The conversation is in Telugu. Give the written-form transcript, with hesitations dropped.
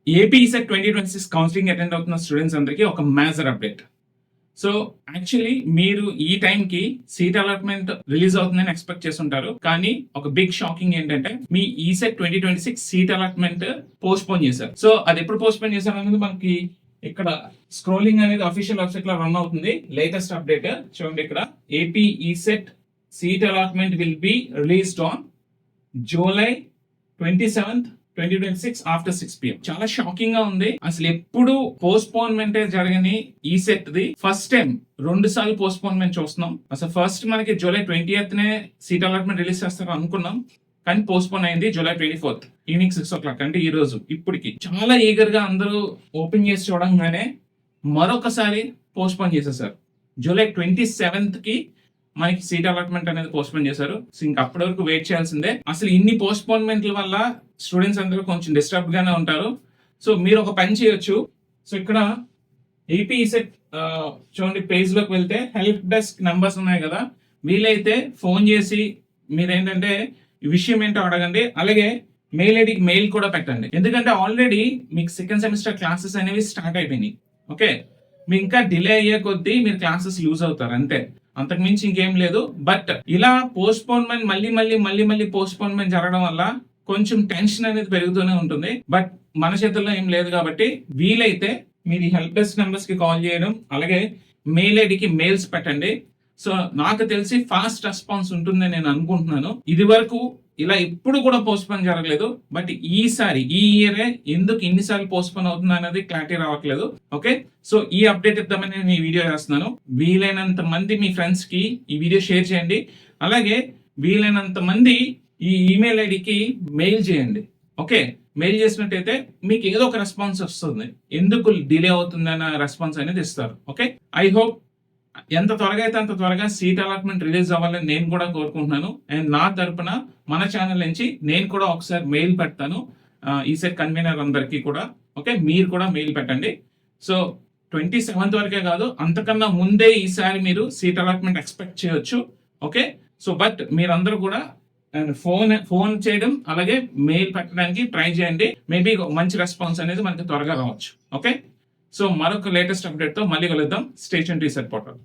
ఏపీ ఈసెట్ 2026 కౌన్సిలింగ్ అటెండ్ అవుతున్న స్టూడెంట్స్ అందరికీ ఒక మేజర్ అప్డేట్. సో యాక్చువల్లీ మీరు ఈ టైంకి సీట్ అలాట్మెంట్ రిలీజ్ అవుతుందని ఎక్స్పెక్ట్ చేస్తుంటారు. కానీ ఒక బిగ్ షాకింగ్ ఏంటంటే మీ ECET 2026 seat allotment postpone చేశారు. సో అది ఎప్పుడు పోస్ట్ పోన్ చేశారు అనేది మనకి ఇక్కడ స్క్రోలింగ్ అనేది అఫీషియల్ వెబ్సైట్ లో రన్ అవుతుంది. లేటెస్ట్ అప్డేట్ చూడండి, ఇక్కడ AP ECET seat allotment will be released on July 27th 2026 after 6 PM. చాలా షాకింగ్ గా ఉంది. అసలు ఎప్పుడు పోస్ట్ పోన్మెంట్ జరగని ఈ సెట్ ది ఫస్ట్ టైం 2 సార్లు పోస్ట్ పోన్మెంట్ చూస్తున్నాం. అసలు ఫస్ట్ మనకి జూలై 20th నే సీట్ అలాట్మెంట్ రిలీజ్ చేస్తారు అనుకున్నాం, కానీ పోస్ట్ పోన్ అయింది జూలై 24th ఈవినింగ్ 6 o'clock. అంటే ఈ రోజు ఇప్పటికి చాలా ఈగర్ గా అందరూ ఓపెన్ చేసి చూడంగానే మరొకసారి పోస్ట్ పోన్ చేసేసారు. జూలై 27th కి మనకి సీట్ అలాట్మెంట్ అనేది పోస్ట్ పోన్ చేశారు. సో ఇంకా అప్పటి వరకు వెయిట్ చేయాల్సిందే. అసలు ఇన్ని పోస్ట్ పోన్మెంట్ల వల్ల స్టూడెంట్స్ అందరూ కొంచెం డిస్టర్బ్ గానే ఉంటారు. సో మీరు ఒక పని చేయొచ్చు. సో ఇక్కడ ఏపీ ఈసెట్ చూడండి, పేజ్ లోకి వెళ్తే హెల్ప్ డెస్క్ నంబర్స్ ఉన్నాయి కదా, వీలైతే ఫోన్ చేసి మీరేంటంటే ఈ విషయం ఏంటో అడగండి. అలాగే మెయిల్ ఐడికి మెయిల్ కూడా పెట్టండి. ఎందుకంటే ఆల్రెడీ మీకు సెకండ్ సెమిస్టర్ క్లాసెస్ అనేవి స్టార్ట్ అయిపోయినాయి. ఓకే, మీ ఇంకా డిలే అయ్యే కొద్దీ మీరు క్లాసెస్ యూజ్ అవుతారు, అంతే, అంతకు మించి ఇంకేం లేదు. బట్ ఇలా పోస్ట్ పోన్మెంట్ మళ్ళీ పోస్ట్ పోన్మెంట్ జరగడం వల్ల కొంచెం టెన్షన్ అనేది పెరుగుతూనే ఉంటుంది. బట్ మన చేతుల్లో ఏం లేదు కాబట్టి వీలైతే మీరు ఈ హెల్ప్ డెస్క్ నెంబర్స్ కి కాల్ చేయడం, అలాగే మెయిల్ ఐడికి మెయిల్స్ పెట్టండి. సో నాకు తెలిసి ఫాస్ట్ రెస్పాన్స్ ఉంటుందని నేను అనుకుంటున్నాను. ఇది వరకు ఇలా ఇప్పుడు కూడా పోస్ట్ పోన్ జరగలేదు, బట్ ఈసారి ఈ ఇయరే ఎందుకు ఇన్నిసార్లు పోస్ట్ పోన్ అవుతుంది అనేది క్లారిటీ రావట్లేదు. ఓకే, సో ఈ అప్డేట్ ఇద్దామని నేను ఈ వీడియో చేస్తున్నాను. వీలైనంత మంది మీ ఫ్రెండ్స్ కి ఈ వీడియో షేర్ చేయండి. అలాగే వీలైనంత మంది ఈ ఈమెయిల్ ఐడికి మెయిల్ చేయండి. ఓకే, మెయిల్ చేసినట్టయితే మీకు ఏదో ఒక రెస్పాన్స్ వస్తుంది, ఎందుకు డిలే అవుతుందన్న రెస్పాన్స్ అనేది ఇస్తారు. ఓకే, ఐ హోప్ ఎంత త్వరగా అయితే అంత త్వరగా సీట్ అలాట్మెంట్ రిలీజ్ అవ్వాలని నేను కూడా కోరుకుంటున్నాను. అండ్ నా తరపున మన ఛానల్ నుంచి నేను కూడా ఒకసారి మెయిల్ పెడతాను ఈసెట్ కన్వీనర్ అందరికీ కూడా. ఓకే, మీరు కూడా మెయిల్ పెట్టండి. సో 27th వరకే కాదు, అంతకన్నా ముందే ఈసారి మీరు సీట్ అలాట్మెంట్ ఎక్స్పెక్ట్ చేయొచ్చు. ఓకే, సో బట్ మీరందరూ కూడా ఫోన్ చేయడం అలాగే మెయిల్ పెట్టడానికి ట్రై చేయండి. మేబీ మంచి రెస్పాన్స్ అనేది మనకి త్వరగా రావచ్చు. ఓకే, సో మరొక లేటెస్ట్ అప్డేట్ తో మళ్ళీ కలుద్దాం. Stay tuned to ECET portal.